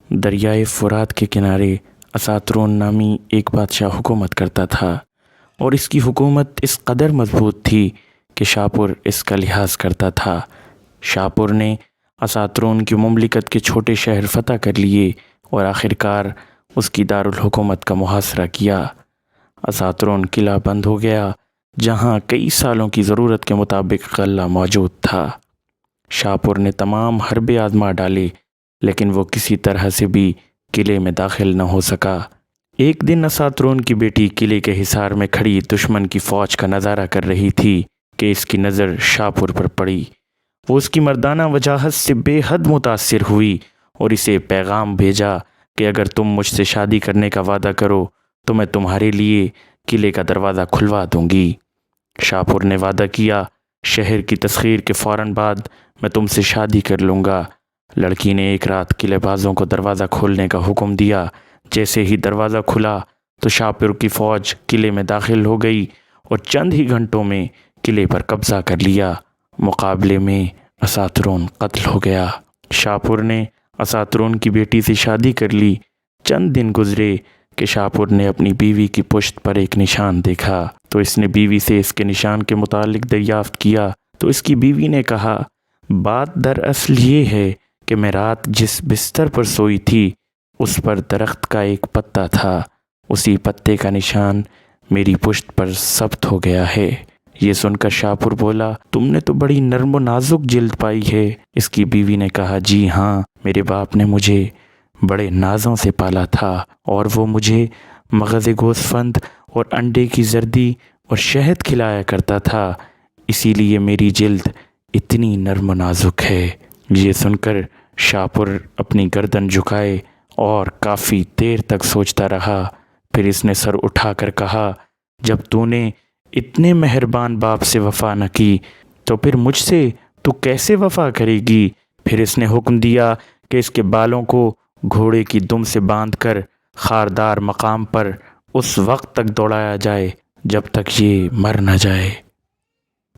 دریائے فرات کے کنارے اساترون نامی ایک بادشاہ حکومت کرتا تھا، اور اس کی حکومت اس قدر مضبوط تھی کہ شاپور اس کا لحاظ کرتا تھا۔ شاپور نے اساترون کی مملکت کے چھوٹے شہر فتح کر لیے اور آخرکار اس کی دارالحکومت کا محاصرہ کیا۔ اساترون قلعہ بند ہو گیا، جہاں کئی سالوں کی ضرورت کے مطابق غلہ موجود تھا۔ شاپور نے تمام حربے آزما ڈالے، لیکن وہ کسی طرح سے بھی قلعے میں داخل نہ ہو سکا۔ ایک دن اساترون کی بیٹی قلعے کے حصار میں کھڑی دشمن کی فوج کا نظارہ کر رہی تھی کہ اس کی نظر شاپور پر پڑی۔ وہ اس کی مردانہ وجاہت سے بے حد متاثر ہوئی اور اسے پیغام بھیجا کہ اگر تم مجھ سے شادی کرنے کا وعدہ کرو تو میں تمہارے لیے قلعے کا دروازہ کھلوا دوں گی۔ شاپور نے وعدہ کیا، شہر کی تسخیر کے فوراً بعد میں تم سے شادی کر لوں گا۔ لڑکی نے ایک رات قلعے بازوں کو دروازہ کھولنے کا حکم دیا۔ جیسے ہی دروازہ کھلا تو شاپور کی فوج قلعے میں داخل ہو گئی اور چند ہی گھنٹوں میں قلعے پر قبضہ کر لیا۔ مقابلے میں اساترون قتل ہو گیا۔ شاپور نے اساترون کی بیٹی سے شادی کر لی۔ چند دن گزرے کہ شاپور نے اپنی بیوی کی پشت پر ایک نشان دیکھا تو اس نے بیوی سے اس کے نشان کے متعلق دریافت کیا تو اس کی بیوی نے کہا، بات دراصل یہ ہے کہ میں رات جس بستر پر سوئی تھی اس پر درخت کا ایک پتا تھا، اسی پتے کا نشان میری پشت پر ثبت ہو گیا ہے۔ یہ سن کر شاپور بولا، تم نے تو بڑی نرم و نازک جلد پائی ہے۔ اس کی بیوی نے کہا، جی ہاں، میرے باپ نے مجھے بڑے نازوں سے پالا تھا اور وہ مجھے مغز گوسفند اور انڈے کی زردی اور شہد کھلایا کرتا تھا، اسی لیے میری جلد اتنی نرم و نازک ہے۔ یہ سن کر شاپور اپنی گردن جھکائے اور کافی دیر تک سوچتا رہا۔ پھر اس نے سر اٹھا کر کہا، جب تو نے اتنے مہربان باپ سے وفا نہ کی تو پھر مجھ سے تو کیسے وفا کرے گی؟ پھر اس نے حکم دیا کہ اس کے بالوں کو گھوڑے کی دم سے باندھ کر خاردار مقام پر اس وقت تک دوڑایا جائے جب تک یہ مر نہ جائے۔